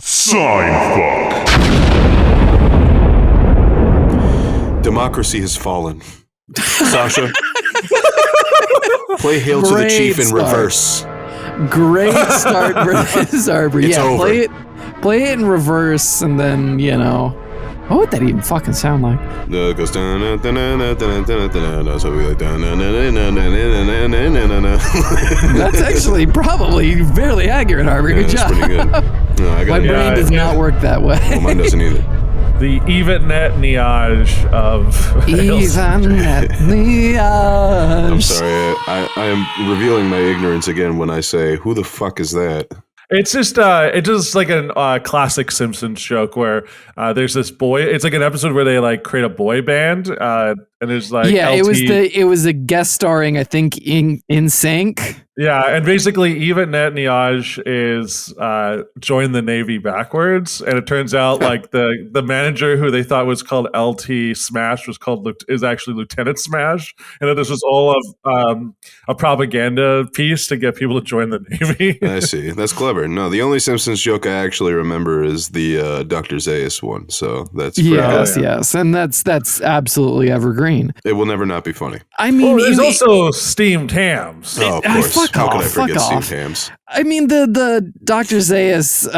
Sorry. Seinfuck. Democracy has fallen. Sasha, play Hail to the Chief in reverse. Great start, versus Harper. It's over. Play it in reverse, and then, you know. What would that even fucking sound like? It goes so we like That's actually probably fairly accurate, Harper. Good job. That's pretty good. No, My brain does not work that way. Well, mine doesn't either. The Evetnet-neage of Evetnet-neage. I'm sorry. I am revealing my ignorance again when I say, "Who the fuck is that?" It's just like a classic Simpsons joke where there's this boy. It's like an episode where they like create a boy band, and there's like LT. it was a guest starring, I think, in Sync. Yeah, and basically Evetnet-neage is join the Navy backwards, and it turns out like the manager who they thought was called LT Smash is actually Lieutenant Smash, and this was all of a propaganda piece to get people to join the Navy. I see. That's clever. No, the only Simpsons joke I actually remember is the Dr. Zaius one. So that's yes, and that's absolutely evergreen. It will never not be funny. I mean, there's also steamed hams. Oh, of course. How could I forget off. steamed hams? I mean, the Dr. Zaius,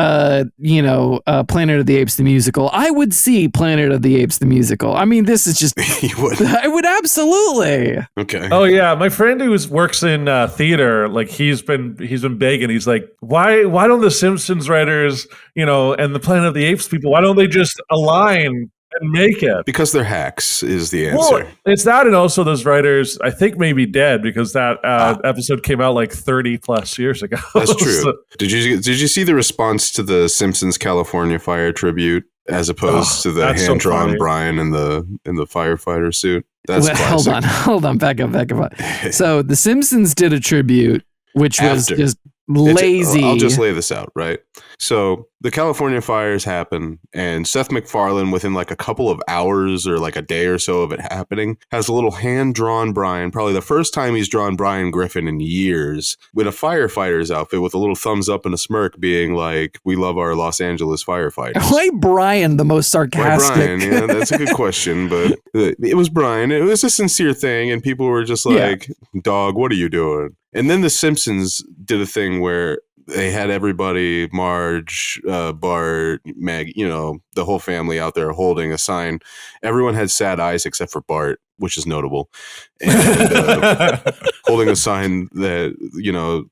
Planet of the Apes the musical. I would see Planet of the Apes the musical. I mean, this is just. You would? I would absolutely. Okay. Oh yeah, my friend who works in theater, like he's been begging. He's like, why don't the Simpsons writers, and the Planet of the Apes people, why don't they just align and make it? Because they're hacks is the answer. Well, it's that, and also those writers, I think, may be dead because that episode came out like 30 plus years ago. That's true. Did you see the response to the Simpsons California Fire tribute as opposed to the hand-drawn so Brian in the firefighter suit? That's classic. Hold on, back up. So the Simpsons did a tribute, which was just lazy. I'll just lay this out, right? So the California fires happen, and Seth MacFarlane, within like a couple of hours or like a day or so of it happening, has a little hand-drawn Brian, probably the first time he's drawn Brian Griffin in years, with a firefighter's outfit with a little thumbs up and a smirk being like, "We love our Los Angeles firefighters." Why Brian, the most sarcastic? Why Brian? Yeah, that's a good question, but it was Brian. It was a sincere thing, and people were just like, "Dog, what are you doing?" And then the Simpsons did a thing where they had everybody, Marge, Bart, Meg, the whole family out there holding a sign. Everyone had sad eyes except for Bart, which is notable. And holding a sign that,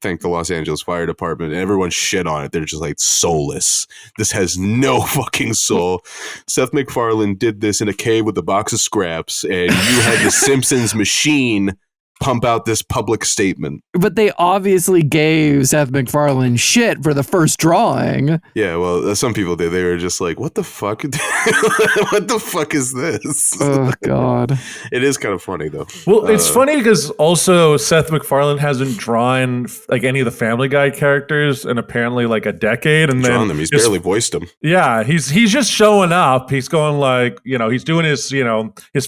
thank the Los Angeles Fire Department. And everyone shit on it. They're just like, soulless. This has no fucking soul. Seth MacFarlane did this in a cave with a box of scraps. And you had the Simpsons machine pump out this public statement. But they obviously gave Seth MacFarlane shit for the first drawing. Yeah, well, some people did. They were just like, what the fuck? What the fuck is this? Oh, God. It is kind of funny, though. Well, it's funny because also Seth MacFarlane hasn't drawn like any of the Family Guy characters in apparently like a decade. And drawn them. He's barely voiced them. Yeah, he's just showing up. He's going like, he's doing his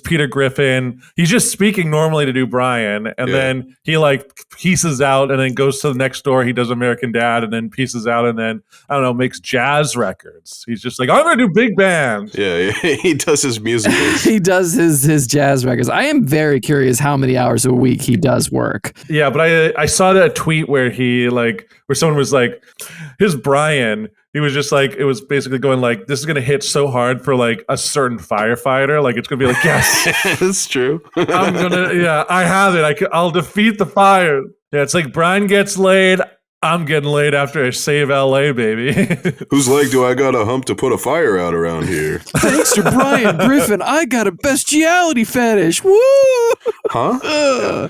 Peter Griffin. He's just speaking normally to do Brian. And then he like pieces out and then goes to the next door. He does American Dad and then pieces out and then, I don't know, makes jazz records. He's just like, I'm going to do big band. Yeah, he does his musicals. He does his jazz records. I am very curious how many hours a week he does work. Yeah, but I saw that tweet where where someone was like, here's Brian. He was just like, it was basically going like, this is going to hit so hard for like a certain firefighter. Like, it's going to be like, yes. That's true. I have it. I'll defeat the fire. Yeah, it's like Brian gets laid. I'm getting laid after I save LA, baby. Whose leg do I got to hump to put a fire out around here? Thanks to Brian Griffin, I got a bestiality fetish. Woo! Huh?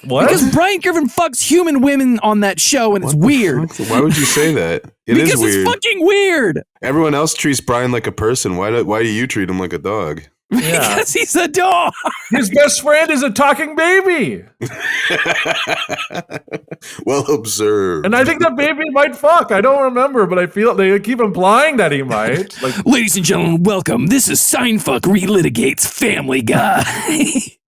What? Because Brian Griffin fucks human women on that show, and it's weird. Why would you say that? Because is weird. It's fucking weird. Everyone else treats Brian like a person. Why do you treat him like a dog? Because he's a dog. His best friend is a talking baby. Well observed. And I think that baby might fuck. I don't remember, but I feel they keep implying that he might. Like, ladies and gentlemen, welcome. This is Seinfuck relitigates Family Guy.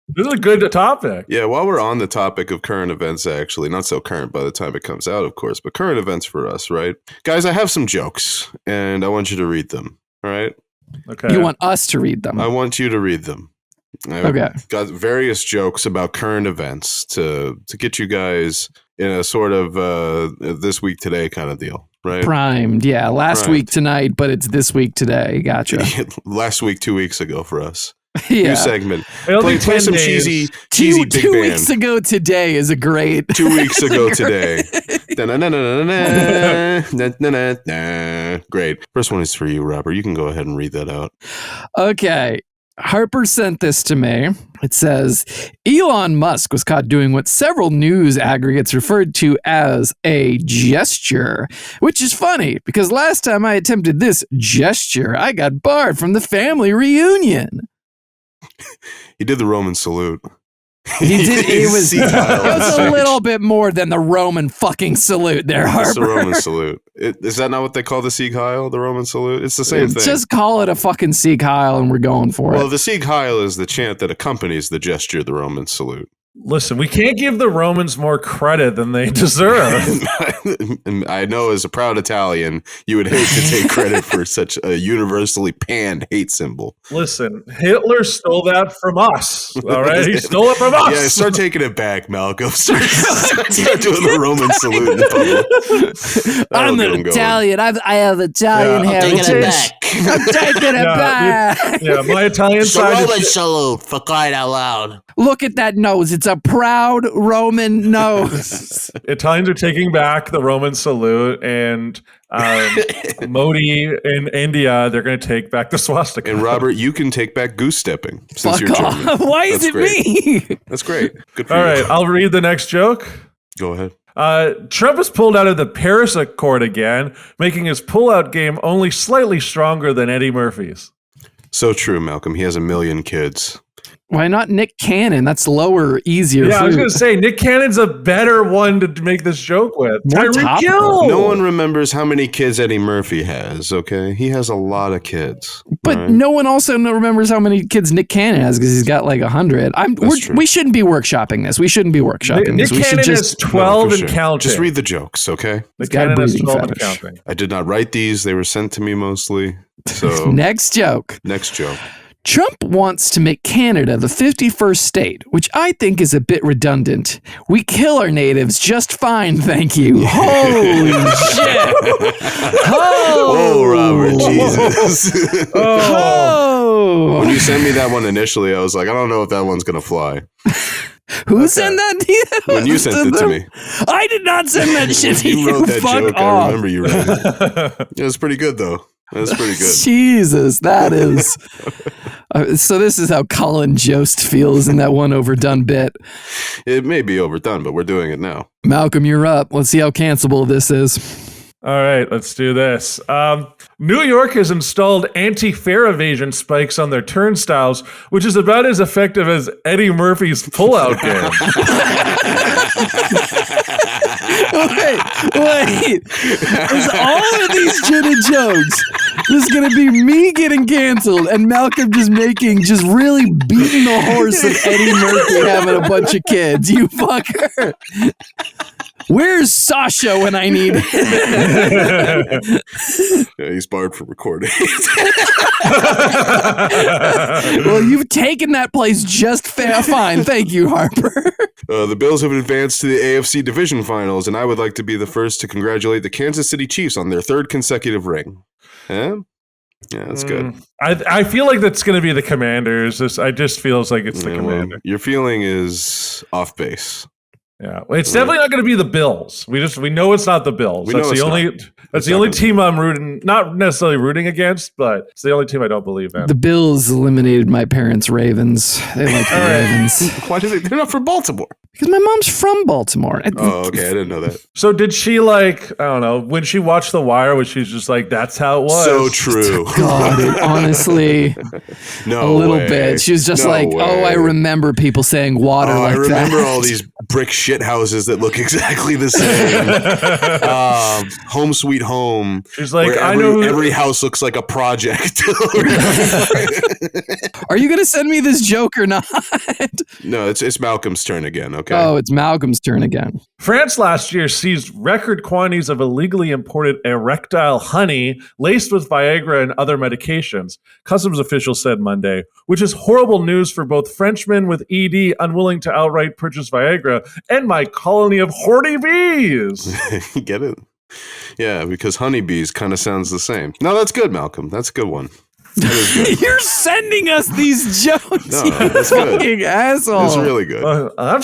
This is a good topic. Yeah, while we're on the topic of current events, actually, not so current by the time it comes out, of course, but current events for us, right? Guys, I have some jokes, and I want you to read them, all right? Okay. You want us to read them? I want you to read them. I've got various jokes about current events to get you guys in a sort of this week today kind of deal, right? Primed, yeah. Last week tonight, but it's this week today. Gotcha. Last week, 2 weeks ago for us. Yeah. New segment. It'll be Play 10 some days. cheesy Two big band. weeks ago today is a great. 2 weeks ago today. Da-na-na-na-na-na. Great. First one is for you, Robert. You can go ahead and read that out. Okay. Harper sent this to me. It says, Elon Musk was caught doing what several news aggregates referred to as a gesture, which is funny because last time I attempted this gesture, I got barred from the family reunion. He did the Roman salute. He did. It was a stage. little bit more than the Roman fucking salute there, Harper. It's the Roman salute. Is that not what they call the Sieg Heil, the Roman salute? It's the same thing. Just call it a fucking Sieg Heil and we're going for Well, it. the Sieg Heil is the chant that accompanies the gesture, the Roman salute. Listen, we can't give the Romans more credit than they deserve. And I know as a proud Italian, you would hate to take credit for such a universally panned hate symbol. Listen, Hitler stole that from us. All right, he stole it from us. Yeah, start taking it back, Malcolm. Start doing the Roman salute in public. I'm an Italian. I have Italian heritage. I'm taking it back. Yeah, my Italian It's the side Roman is salute, for crying out loud. Look at that nose. It's a proud Roman nose. Italians are taking back the Roman salute, and Modi in India, they're going to take back the swastika. And Robert, you can take back goose stepping since Fuck you're off. German. Why is That's it great. me? That's great. Good for All you. right, I'll read the next joke. Go ahead. Trump has pulled out of the Paris Accord again, making his pullout game only slightly stronger than Eddie Murphy's. So true, Malcolm. He has 1 million kids. Why not Nick Cannon? That's lower, easier. Yeah, I was fruit. going to say, Nick Cannon's a better one to make this joke with. More Tyreek topical. Hill. No one remembers how many kids Eddie Murphy has, okay? He has a lot of kids. But all right? no one also remembers how many kids Nick Cannon has because he's got like 100. true. We shouldn't be workshopping this. We shouldn't be workshopping Nick this. We Cannon should has just 12 No, for and sure. counting. Just read the jokes, okay? Nick got a Cannon has breathing 12 and fetish. counting. I did not write these. They were sent to me mostly. So, Next joke. next joke. Trump wants to make Canada the 51st state, which I think is a bit redundant. We kill our natives just fine, thank you. Holy shit. Oh, Robert, Jesus. Oh. When you sent me that one initially, I was like, I don't know if that one's going to fly. Who sent that to you? When you sent it to me. I did not send that shit to you. You wrote that Fuck joke. off. I remember you wrote it. It was pretty good, though. It was pretty good. Jesus, that is. So this is how Colin Jost feels in that one overdone bit. It may be overdone, but we're doing it now. Malcolm, you're up. Let's see how cancelable this is. All right, let's do this. New York has installed anti-fare evasion spikes on their turnstiles, which is about as effective as Eddie Murphy's pullout game. Wait. Is all of these gin and jokes just going to be me getting canceled and Malcolm just really beating the horse of Eddie Murphy having a bunch of kids? You fucker. Where's Sasha when I need him? Yeah, he's barred from recording. Well, you've taken that place just fine. Thank you, Harper. The Bills have advanced to the AFC Division Finals, and I would like to be the first to congratulate the Kansas City Chiefs on their 3rd consecutive ring. Huh? Yeah, that's good. I feel like that's going to be the Commanders. I just feels like it's the Yeah, well, Commander. your feeling is off base. Yeah, well, it's definitely not going to be the Bills. We know it's not the Bills. We know That's the it's only. not. That's It's the not only gonna team I'm rooting, not necessarily rooting against, but it's the only team I don't believe in. The Bills eliminated my parents' Ravens. They like the Ravens. Why do they're not from Baltimore? Because my mom's from Baltimore. Oh, okay. I didn't know that. So did she I don't know, when she watched The Wire, was she just like, that's how it was? So true. God, honestly, No a little way. bit. She was just No like, way. oh, I remember people saying water Oh, like I remember that. all these brick shit houses that look exactly the same. Home Sweet Home. She's like, where I know every house looks like a project. Are you going to send me this joke or not? No, it's Malcolm's turn again. Okay. Oh, it's Malcolm's turn again. France last year seized record quantities of illegally imported erectile honey laced with Viagra and other medications, customs officials said Monday, which is horrible news for both Frenchmen with ED unwilling to outright purchase Viagra and my colony of horny bees. You get it? Yeah, because honeybees kind of sounds the same. No, that's good, Malcolm. That's a good one. That is good. You're sending us these jokes, No, you that's good. fucking asshole. It's really good. I'm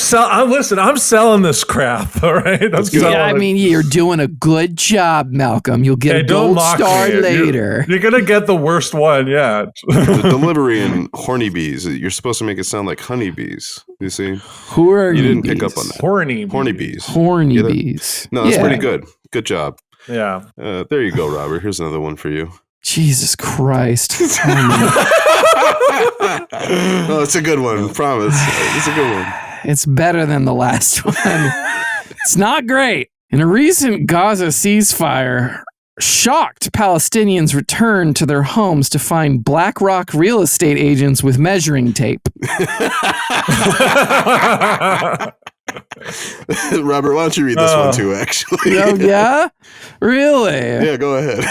selling this crap, all right? I'm good. selling Yeah, I it. mean, you're doing a good job, Malcolm. You'll get Hey, a don't gold mock star me. later. You're going to get the worst one yet. The delivery in horny bees, you're supposed to make it sound like honeybees. You see? Who are You you? didn't pick up on that. Horny Horny bees. Horny Get it? bees. No, that's Yeah. pretty good. Good job. Yeah. There you go, Robert. Here's another one for you. Jesus Christ. No, it's a good one. Promise. It's a good one. It's better than the last one. It's not great. In a recent Gaza ceasefire, shocked Palestinians returned to their homes to find BlackRock real estate agents with measuring tape. Robert, why don't you read this one too, actually? Oh, yeah? Really? Yeah, go ahead.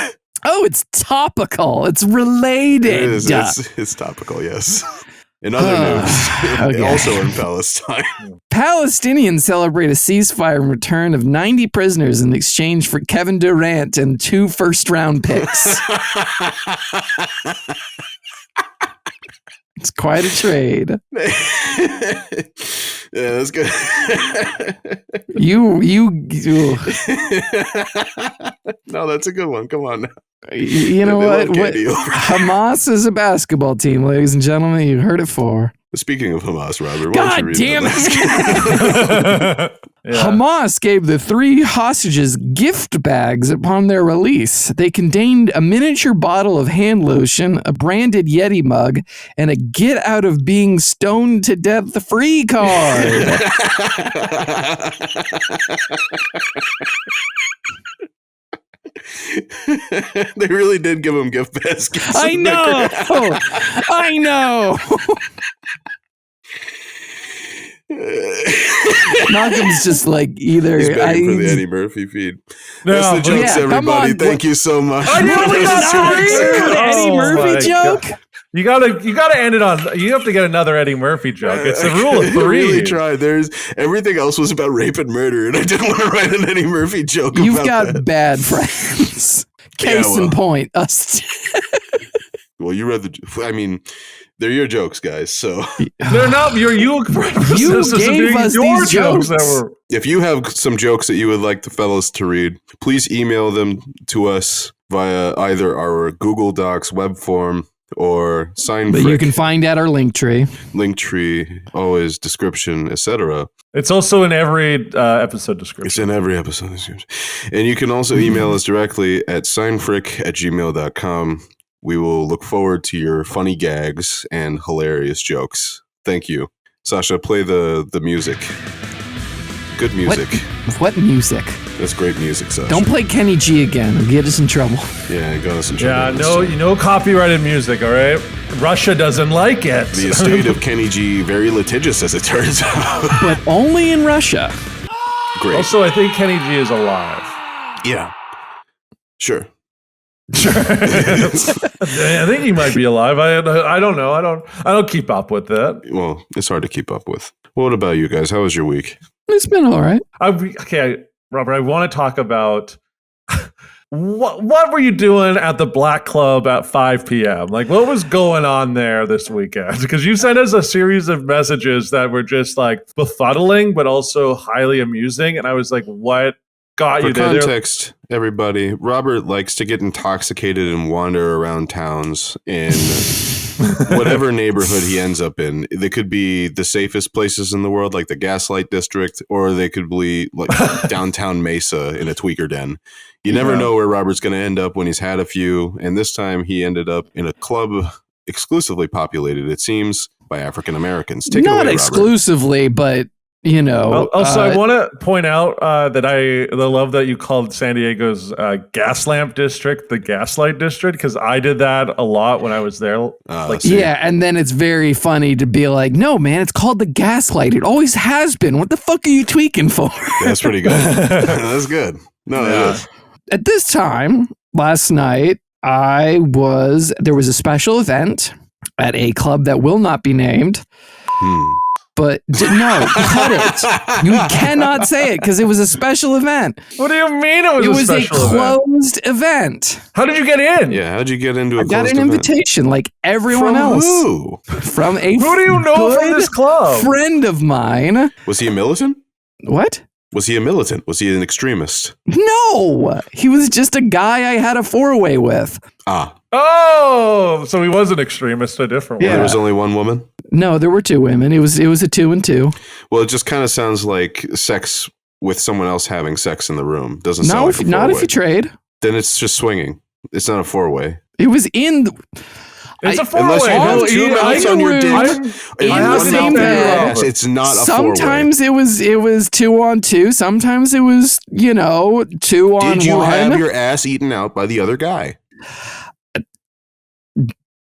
Oh, it's topical. It's related. It is. It's topical, yes. In other news, okay. also in Palestine. Palestinians celebrate a ceasefire and return of 90 prisoners in exchange for Kevin Durant and 2 first-round picks. It's quite a trade. Yeah, that's good. You No, that's a good one. Come on. you know They love what? candy over here. Hamas is a basketball team, ladies and gentlemen. You heard it for. Speaking of Hamas, Robert, why God don't you read damn that? Yeah. Hamas gave the 3 hostages gift bags upon their release. They contained a miniature bottle of hand lotion, a branded Yeti mug, and a get out of being stoned to death free card. They really did give him gift baskets. I know. I know. Malcolm's just like either. He's begging for the Eddie Murphy feed. That's the but- jokes, Yeah, come everybody. on. Thank you so much. I know we got An Eddie Oh Murphy my joke. God. You gotta end it on. You have to get another Eddie Murphy joke. It's the rule of I 3. really tried. Everything else was about rape and murder, and I didn't want to write an Eddie Murphy joke. You've about got that. bad friends. Case well. in point, us. Well, you read I mean, they're your jokes, guys. So They're not. You You gave us your these jokes that jokes. were. if you have some jokes that you would like the fellas to read, please email them to us via either our Google Docs web form or Seinfuck, But you can find at our link tree. Linktree, always description, etc. It's also in every episode It's description. in every episode. And you can also email us directly at seinfrick@gmail.com. We will look forward to your funny gags and hilarious jokes. Thank you. Sasha, play the music. Good music. What music? That's great music, Sasha. Don't play Kenny G again. It'll get us in trouble. Yeah, got us in Yeah, trouble. no copyrighted music. All right, Russia doesn't like it. The estate of Kenny G, very litigious as it turns out. But only in Russia. Great. Also, I think Kenny G is alive. Yeah. Sure. Sure. I think he might be alive. I don't know. I don't keep up with that. Well, it's hard to keep up with. What about you guys? How was your week? It's been all right. Okay, Robert, I want to talk about what were you doing at the Black Club at 5 p.m.? Like, what was going on there this weekend? Because you sent us a series of messages that were just like befuddling, but also highly amusing. And I was like, what got For you there? context, everybody, Robert likes to get intoxicated and wander around towns in whatever neighborhood he ends up in. They could be the safest places in the world, like the Gaslight District, or they could be like downtown Mesa in a tweaker den. You never know where Robert's going to end up when he's had a few. And this time he ended up in a club exclusively populated, it seems, by African Americans. Take it away, Not Robert. exclusively, but Also, I want to point out that the love that you called San Diego's gas lamp district the gaslight district, because I did that a lot when I was there. And then it's very funny to be like, no, man, it's called the gaslight. It always has been. What the fuck are you tweaking for? That's pretty good. That's good. No, that is. At this time, last night, there was a special event at a club that will not be named. But no, cut it. You cannot say it because it was a special event. What do you mean it was a special event? It was a closed event. How did you get in? Yeah, how'd you get into a closed event? I got an invitation like everyone else. Who? From a Who do you know from this club? Friend of mine. Was he a militant? What? Was he a militant? Was he an extremist? No, he was just a guy I had a four-way with. Oh, so he was an extremist, a different one. There was only one woman? No, there were two women. It was a 2 and 2. Well, it just kind of sounds like sex with someone else having sex in the room. Doesn't sound like a four-way. Not if you trade. Then it's just swinging. It's not a four-way. It was in... It's a four-way. Unless you have two mouths on your dick in the same bed. It's not a four-way. Sometimes it was 2 on 2. Sometimes it was, 2 on 1. Did you have your ass eaten out by the other guy?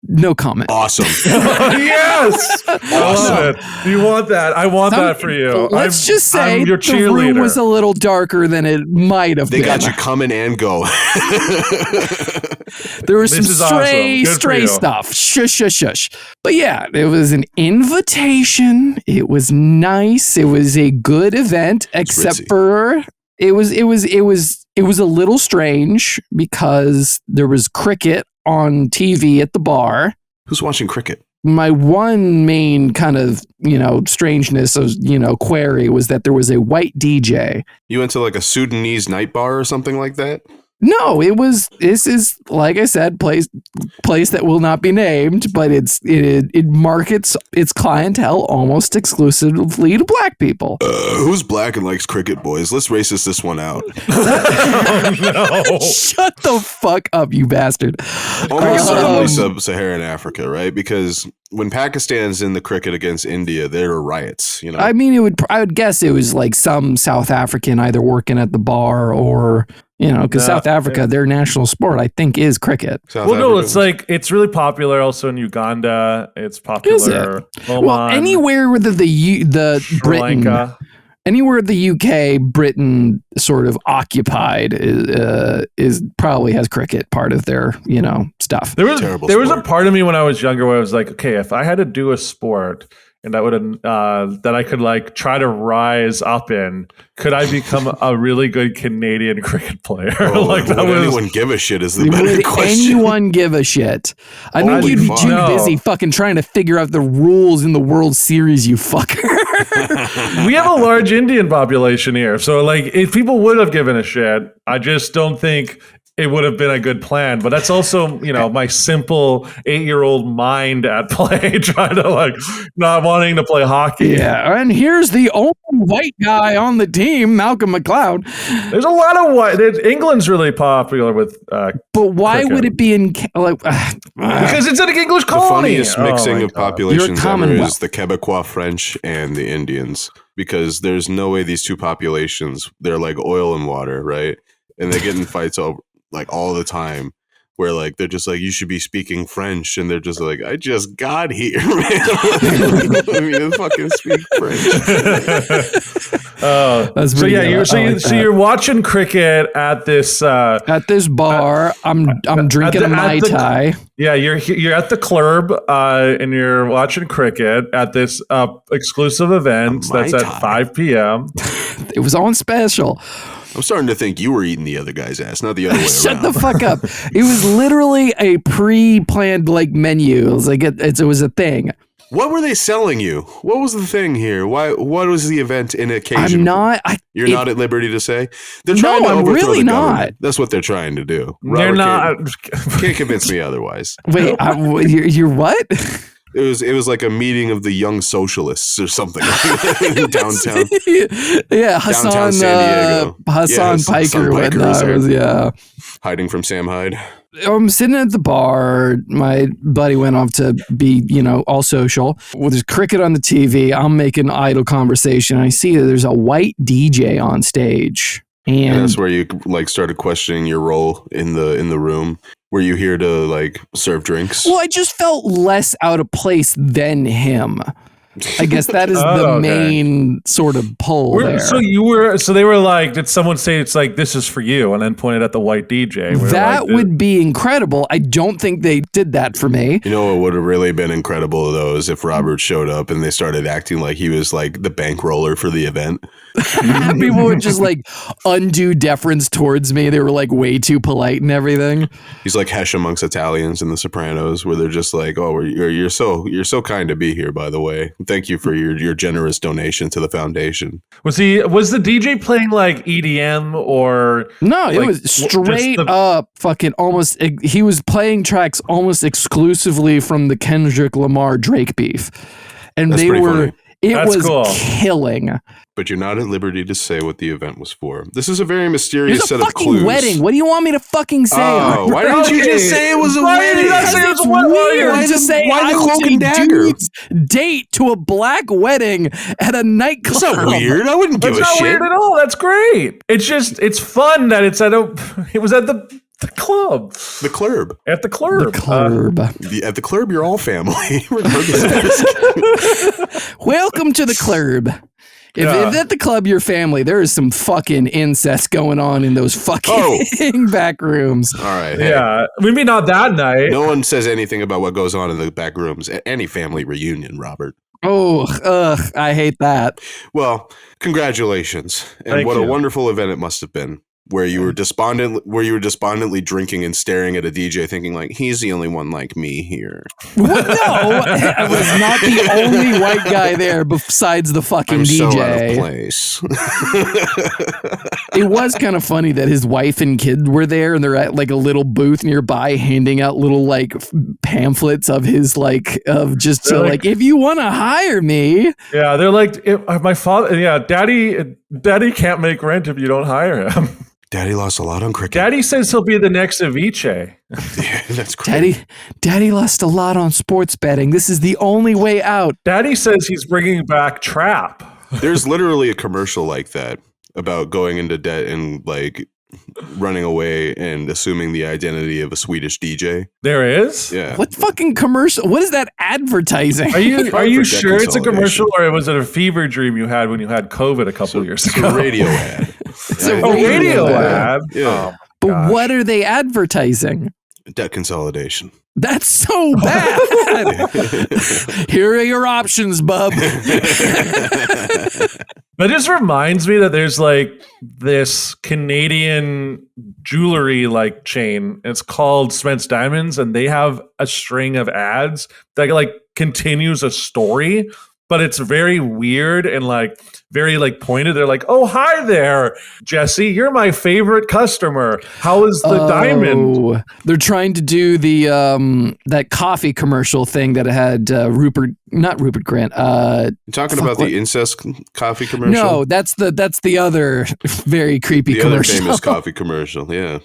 No comment. Awesome. Yes. I love it. You want that. I want that for you. Let's just say your the room was a little darker than it might have been. They got you coming and go. There was some stray stuff. Shush. But yeah, it was an invitation. It was nice. It was a good event, except for it was a little strange because there was cricket on TV at the bar. Who's watching cricket? My one main kind of, strangeness of, query was that there was a white DJ. You went to like a Sudanese night bar or something like that? No, this is, like I said, place that will not be named, but it markets its clientele almost exclusively to black people. Who's black and likes cricket, boys? Let's racist this one out. Oh, no. Shut the fuck up, you bastard. Almost certainly sub-Saharan Africa, right? Because when Pakistan's in the cricket against India, there are riots, I mean, I would guess it was like some South African either working at the bar or... because South Africa, their national sport, I think, is cricket. It's really popular also in Uganda. It's popular. Is it? Oman, well, anywhere with the Britain, Lanka. Anywhere the UK, Britain sort of occupied is probably has cricket part of their stuff. There was a part of me when I was younger where I was like, okay, if I had to do a sport and I would that I could like try to rise up in, could I become a really good Canadian cricket player? Would anyone give a shit is the better question. Would anyone give a shit? I think you'd be too busy fucking trying to figure out the rules in the World Series, you fucker. We have a large Indian population here. So like if people would have given a shit, I just don't think it would have been a good plan. But that's also, my simple 8-year-old mind at play, trying to like not wanting to play hockey. Yeah, and here's the only white guy on the team, Malcolm McLeod. There's a lot of white. England's really popular with but why cricket. Would it be in because it's an English colony. The funniest mixing of populations ever is the Quebecois French and the Indians, because there's no way these two populations, they're like oil and water, right? And they get in fights over like all the time, where like they're just like, you should be speaking French, and they're just like, I just got here, man. I mean, fucking speak French. That's you're watching cricket at this bar. I'm drinking a Mai Tai. Yeah, you're at the club and you're watching cricket at this exclusive event that's at 5 p.m. It was on special. I'm starting to think you were eating the other guy's ass, not the other way around. Shut the fuck up. It was literally a pre-planned like menu. It was like it was a thing. What were they selling you? What was the thing here? What was the event in occasion? You're not at liberty to say? They're trying to overthrow the government. That's what they're trying to do. They're not. Can't convince me otherwise. Wait, you're what? It was like a meeting of the young socialists or something downtown. Yeah, Hassan, Downtown San Diego. Hassan Yes, Piker, Hassan Piker whatnot. was there. It was, yeah. Hiding from Sam Hyde. I'm sitting at the bar. My buddy went off to be, all social. Well, there's cricket on the TV. I'm making idle conversation. I see that there's a white DJ on stage. And that's where you like started questioning your role in the room. Were you here to like serve drinks? Well, I just felt less out of place than him. I guess that is the main sort of pull there. So they were like, did someone say it's like, this is for you, and then pointed at the white DJ? That would be incredible. I don't think they did that for me. You know what would have really been incredible though is if Robert showed up and they started acting like he was like the bankroller for the event. People would just like undue deference towards me. They were like way too polite and everything. He's like Hesh amongst Italians in The Sopranos, where they're just like, "Oh, you're so kind to be here. By the way, thank you for your generous donation to the foundation." Was the DJ playing like EDM or no? It like, was straight up fucking almost. He was playing tracks almost exclusively from the Kendrick Lamar Drake beef, and That's they were. Funny. It was cool. killing. But you're not at liberty to say what the event was for. This is a very mysterious set of clues. It's a fucking wedding. What do you want me to fucking say? Oh, why didn't you just say it was a Why did wedding? you not say it was a Weird wedding? to say why I the was cloak a and dagger? dude's date to a black wedding at a nightclub. That's not weird. I wouldn't give That's a not shit. weird at all. That's great. It's fun that it was at the club. The club. At the club. The club. At the club, you're all family. Regardless of Welcome to the club. If at the club you're family, there is some fucking incest going on in those fucking back rooms. all right. Hey, Yeah, maybe not that night. no one says anything about what goes on in the back rooms at any family reunion, Robert. Oh, I hate that. Well, congratulations. And Thank what you. a wonderful event it must have been. Where you were despondently drinking and staring at a DJ thinking like, he's the only one like me here. What? No, I was not the only white guy there besides the fucking I'm DJ. so out of place. It was kind of funny that his wife and kid were there and they're at like a little booth nearby handing out little like pamphlets of his like of just so like if you want to hire me. Yeah, they're like my father. Yeah, daddy can't make rent if you don't hire him. Daddy lost a lot on cricket. Daddy says he'll be the next Avicii. Yeah, that's great. Daddy lost a lot on sports betting. This is the only way out. Daddy says he's bringing back trap. There's literally a commercial like that about going into debt and like running away and assuming the identity of a Swedish DJ. There is? Yeah. What fucking commercial? What is that advertising? Are you For debt sure it's a commercial, consolidation. or was it a fever dream you had when you had COVID a couple years It's ago? a radio ad. It's a A radio ad. Yeah. But gosh. what are they advertising? Debt consolidation. That's so bad. Here are your options, bub. That just reminds me that there's like this Canadian jewelry like chain. It's called Spence Diamonds, and they have a string of ads that like continues a story, but it's very weird and like very like pointed. They're like, "Oh, hi there, Jesse. You're my favorite customer. How is the diamond?" They're trying to do the that coffee commercial thing that had not Rupert Grant. You're talking about the incest coffee commercial? No, that's the other very creepy the commercial. other famous coffee commercial. Yeah.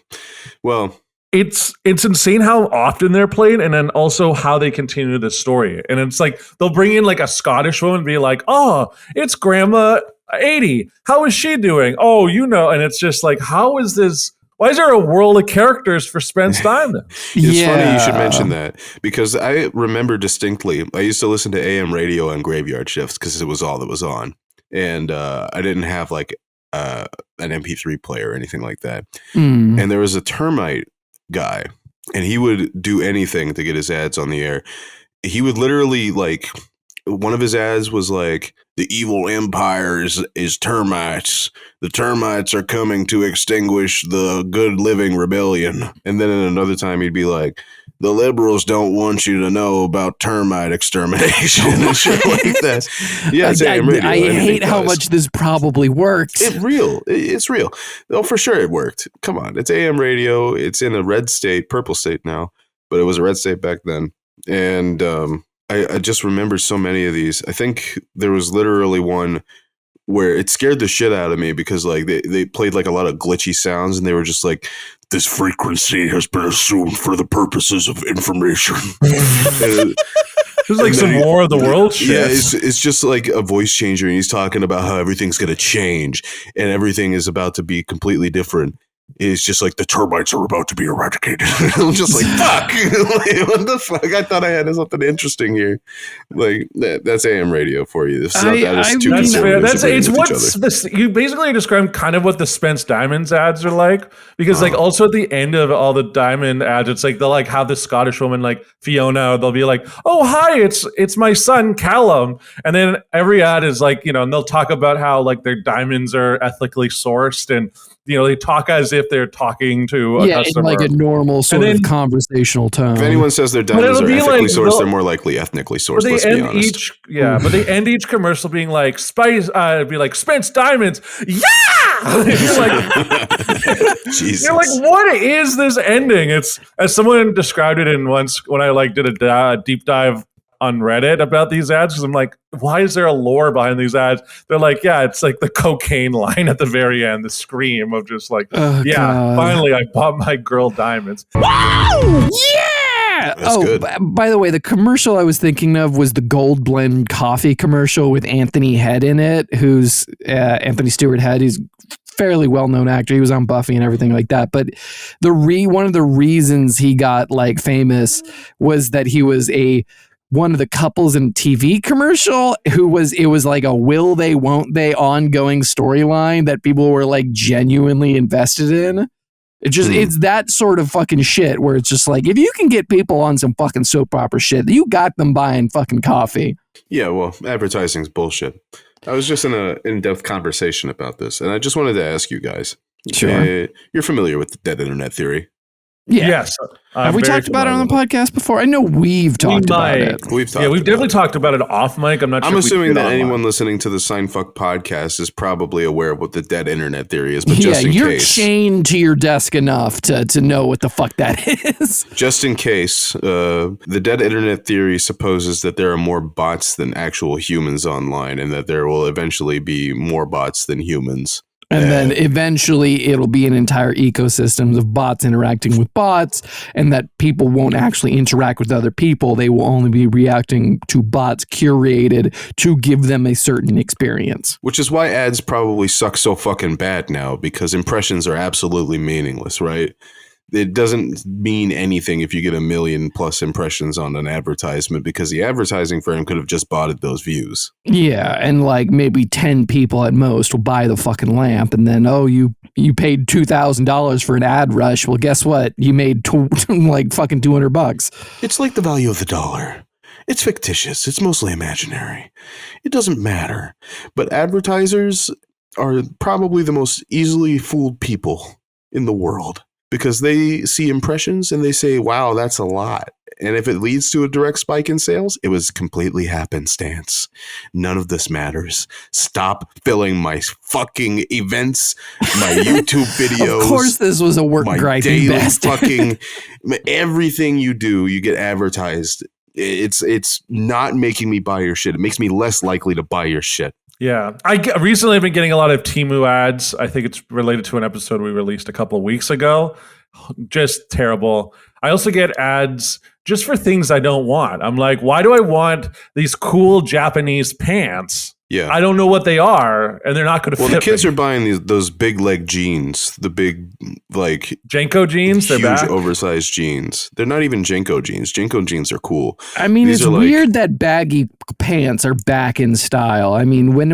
Well, It's insane how often they're played, and then also how they continue the story. And it's like they'll bring in like a Scottish woman and be like, "Oh, it's Grandma 80. How is she doing? Oh, you know." And it's just like, how is this? Why is there a world of characters for Spence Diamond? it's funny you should mention that because I remember distinctly, I used to listen to AM radio on graveyard shifts because it was all that was on. And I didn't have like an MP3 player or anything like that. Mm. And there was a termite guy, and he would do anything to get his ads on the air. He would literally like, one of his ads was like, "The evil empire is termites. The termites are coming to extinguish the good living rebellion." And then in another time he'd be like, "The liberals don't want you to know about termite extermination," and shit like that. Yeah, it's AM radio. I Anything hate how does. much this probably works. It's real. Oh, for sure it worked. Come on. It's AM radio. It's in a red state, purple state now, but it was a red state back then. And I just remember so many of these. I think there was literally one where it scared the shit out of me because like they played like a lot of glitchy sounds and they were just like, this frequency has been assumed for the purposes of information. It was like some War of the World shit. Yeah, it's just like a voice changer and he's talking about how everything's going to change and everything is about to be completely different. It's just like the termites are about to be eradicated. I'm just like, fuck. Like, what the fuck? I thought I had something interesting here. Like that's AM radio for you. It's not that it's two That's fair. conservatives It's agreeing with each what's other. this. You basically described kind of what the Spence Diamonds ads are like, because like also at the end of all the Diamond ads, it's like they'll like have this Scottish woman like Fiona. They'll be like, "Oh hi, it's my son Callum," and then every ad is like, you know, and they'll talk about how like their diamonds are ethically sourced and. You know, they talk as if they're talking to a customer. in like a normal sort of conversational tone. If anyone says their diamonds are ethically like, sourced, they're more likely ethnically sourced. Let's be honest. But they end each commercial being like Spice. It'd be like Spence Diamonds. Yeah, you're like, Jesus. you're like, what is this ending? It's as someone described it in once when I like did a deep dive on Reddit about these ads because I'm like, why is there a lore behind these ads? They're like, yeah, it's like the cocaine line at the very end, the scream of just like, God. finally I bought my girl diamonds. Wow! Yeah! That's good. By the way, the commercial I was thinking of was the Gold Blend coffee commercial with Anthony Head in it, who's Anthony Stewart Head. He's fairly well-known actor. He was on Buffy and everything like that. But one of the reasons he got like famous was that he was one of the couples in a TV commercial it was like a will they, won't they ongoing storyline that people were like genuinely invested in. It's that sort of fucking shit where it's just like, if you can get people on some fucking soap opera shit, you got them buying fucking coffee. Yeah, well, advertising's bullshit. I was just in an in-depth conversation about this, and I just wanted to ask you guys. Sure. You're familiar with the dead internet theory? Yeah. Yes. Have we talked about it on the podcast before? I know we've talked about it. We've definitely talked about it off mic. I'm assuming that anyone listening to the Seinfuck podcast is probably aware of what the dead internet theory is, but just in you're case. chained to your desk enough to know what the fuck that is. Just in case, the dead internet theory supposes that there are more bots than actual humans online and that there will eventually be more bots than humans. And then eventually it'll be an entire ecosystem of bots interacting with bots, and that people won't actually interact with other people. They will only be reacting to bots curated to give them a certain experience. Which is why ads probably suck so fucking bad now, because impressions are absolutely meaningless, right? It doesn't mean anything if you get 1 million plus impressions on an advertisement because the advertising firm could have just bought those views. Yeah, and like maybe 10 people at most will buy the fucking lamp, and then you paid $2,000 for an ad rush. Well, guess what? You made like fucking $200. It's like the value of the dollar. It's fictitious. It's mostly imaginary. It doesn't matter. But advertisers are probably the most easily fooled people in the world. Because they see impressions and they say, wow, that's a lot. And if it leads to a direct spike in sales, it was completely happenstance. None of this matters. Stop filling my fucking events, my YouTube videos. Of course this was a work grinding bastard. Fucking everything you do, you get advertised. It's not making me buy your shit. It makes me less likely to buy your shit. Yeah. Recently I've been getting a lot of Temu ads. I think it's related to an episode we released a couple of weeks ago. Just terrible. I also get ads just for things I don't want. I'm like, why do I want these cool Japanese pants? Yeah. I don't know what they are, and they're not going to fit. Well, the kids me. are buying those big leg jeans, the big, like... Jenko jeans? They're huge, back? oversized jeans. They're not even Jenko jeans. Jenko jeans are cool. I mean, These it's weird that baggy pants are back in style. I mean, when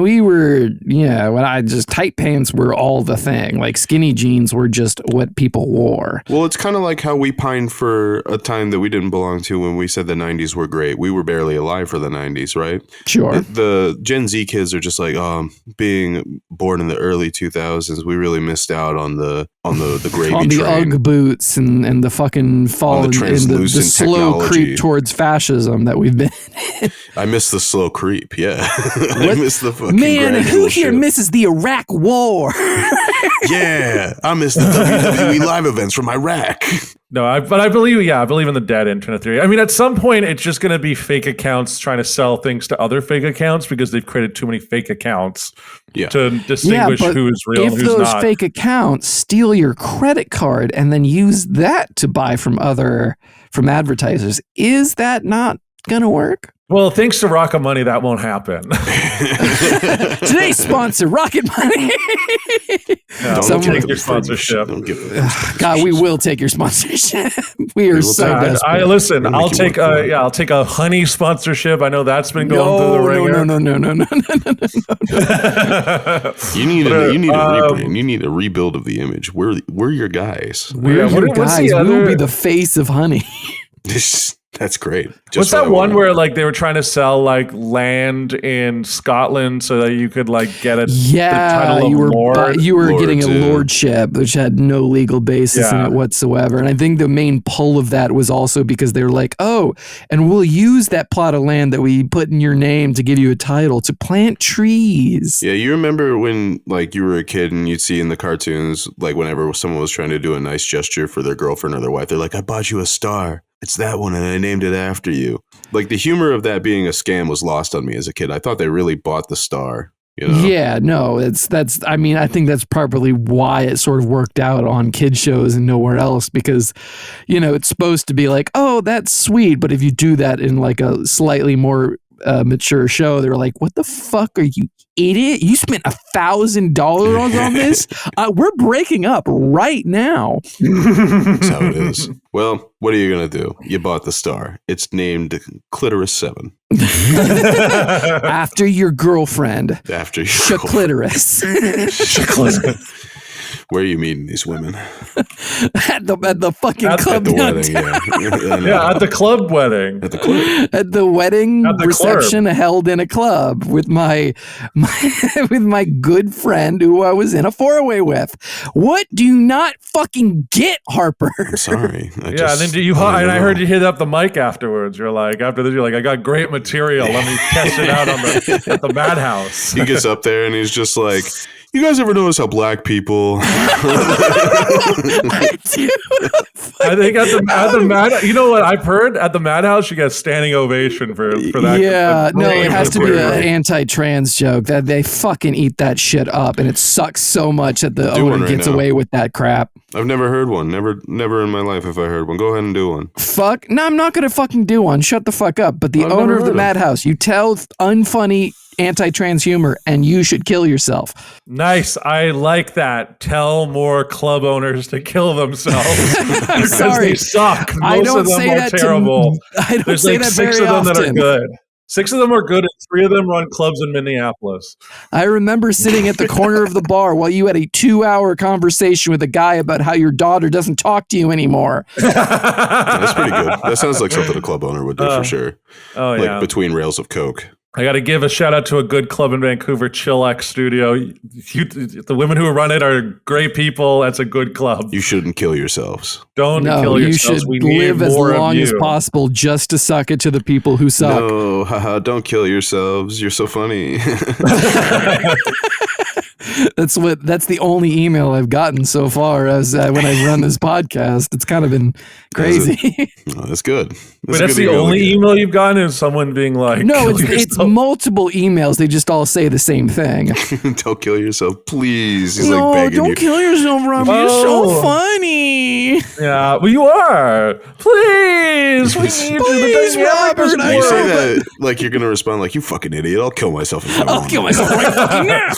tight pants were all the thing. Like, skinny jeans were just what people wore. Well, it's kind of like how we pined for a time that we didn't belong to when we said the 90s were great. We were barely alive for the 90s, right? Sure. The Gen Z kids are just like, being born in the early 2000s, we really missed out on the gravy on the train. Ugg boots and the fucking fall On the and the slow technology. creep towards fascism that we've been in. I miss the slow creep, yeah. I miss the fucking Man, who gradual here shit. misses the Iraq War? Yeah, I miss the WWE live events from Iraq. No, but I believe in the dead internet theory. I mean, at some point, it's just going to be fake accounts trying to sell things to other fake accounts because they've created too many fake accounts to distinguish who is real and who's not. If those fake accounts steal your credit card and then use that to buy from advertisers, is that not going to work? Well, thanks to Rocket Money, that won't happen. Today's sponsor, Rocket Money. Don't take your sponsorship. God, we will take your sponsorship. We are so desperate. Listen, I'll take a honey sponsorship. I know that's been going through the ringer. No. You need a rebrand. You need a rebuild of the image. We're your guys. We're your guys. We will be the face of honey. That's great. What's that one where like they were trying to sell like land in Scotland so that you could like get the title of lord? You were getting a lordship, which had no legal basis in it whatsoever. And I think the main pull of that was also because they were like, oh, and we'll use that plot of land that we put in your name to give you a title to plant trees. Yeah, you remember when like you were a kid and you'd see in the cartoons, like whenever someone was trying to do a nice gesture for their girlfriend or their wife, they're like, I bought you a star. It's that one, and I named it after you. Like, the humor of that being a scam was lost on me as a kid. I thought they really bought the star. You know? Yeah, no, that's. I mean, I think that's probably why it sort of worked out on kid shows and nowhere else, because, you know, it's supposed to be like, oh, that's sweet, but if you do that in like a slightly more mature show, they were like, what the fuck are you, idiot? You spent $1,000 on this? We're breaking up right now. That's how it is. Well, what are you going to do? You bought the star. It's named Clitoris 7. After your girlfriend. After your Clitoris. Where are you meeting these women? At the fucking club. At the wedding, at the club wedding. At the club. At the wedding reception held in a club with my with my good friend who I was in a four-way with. What do you not fucking get, Harper? I'm sorry. And then I heard you hit up the mic afterwards. You're like, after this, you're like, I got great material. Let me test it out at the madhouse. He gets up there and he's just like, you guys ever notice how black people? I do. I think at the Mad, you know what I've heard at the Madhouse, you get a standing ovation for that. Yeah, no, it has to be an anti-trans joke. That they fucking eat that shit up, and it sucks so much that the owner gets away with that crap. I've never heard one. Never in my life have I heard one. Go ahead and do one. Fuck. No, I'm not gonna fucking do one. Shut the fuck up. But the owner of the Madhouse, you tell unfunny anti-trans humor and you should kill yourself. Nice. I like that. Tell more club owners to kill themselves. I'm sorry. They suck. Most I don't of them say are that terrible. I don't There's say like that 6 very of them often. that are good. 6 of them are good, and 3 of them run clubs in Minneapolis. I remember sitting at the corner of the bar while you had a 2-hour conversation with a guy about how your daughter doesn't talk to you anymore. That's pretty good. That sounds like something a club owner would do for sure. Oh, like yeah. between rails of coke. I got to give a shout out to a good club in Vancouver, Chillax Studio. The women who run it are great people. That's a good club. You shouldn't kill yourselves. Don't kill yourselves. You should live as long as possible just to suck it to the people who suck. No, haha, don't kill yourselves. You're so funny. That's the only email I've gotten so far as when I run this podcast. It's kind of been crazy. That's good. That's the only email you've gotten is someone being like, no, it's multiple emails. They just all say the same thing. Don't kill yourself, please. He's no, like begging don't kill yourself, Rob. You're so funny. Yeah, well, you are. Please, we need please, you. Robert. You say that like you're gonna respond like, you fucking idiot. I'll kill myself. I'll kill myself right fucking now.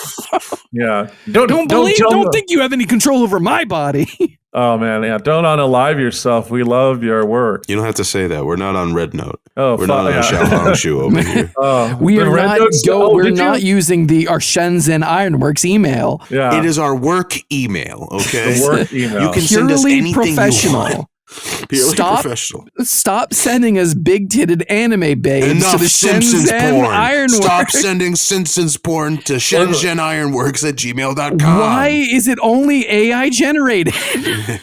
Yeah. Don't think you have any control over my body. Oh man, yeah. Don't unalive yourself. We love your work. You don't have to say that. We're not on Red Note. Oh, we're not on Xiaohong Shu over here. We're not using our Shenzhen Ironworks email. Yeah. It is our work email, okay? The work email. You can send us anything professional. you want. Purely Stop. professional. Stop sending us big-titted anime babes to Enough the Simpsons Shenzhen porn. Ironworks. Stop sending Simpsons porn to shenzhenironworks@gmail.com. Why is it only AI generated?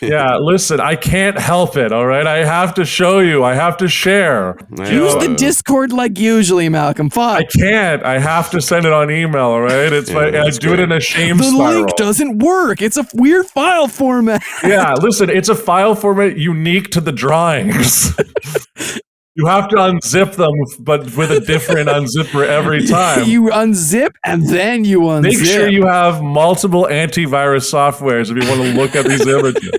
Yeah, listen, I can't help it, all right? I have to show you. I have to share. Use the Discord like usually, Malcolm. Fuck. I can't. I have to send it on email, all right? It's I do it in a shame The spiral. link doesn't work. It's a weird file format. Yeah, listen, it's a file format unique to the drawings. You have to unzip them, but with a different unzipper every time. You unzip and then you unzip. Make sure you have multiple antivirus softwares if you want to look at these images.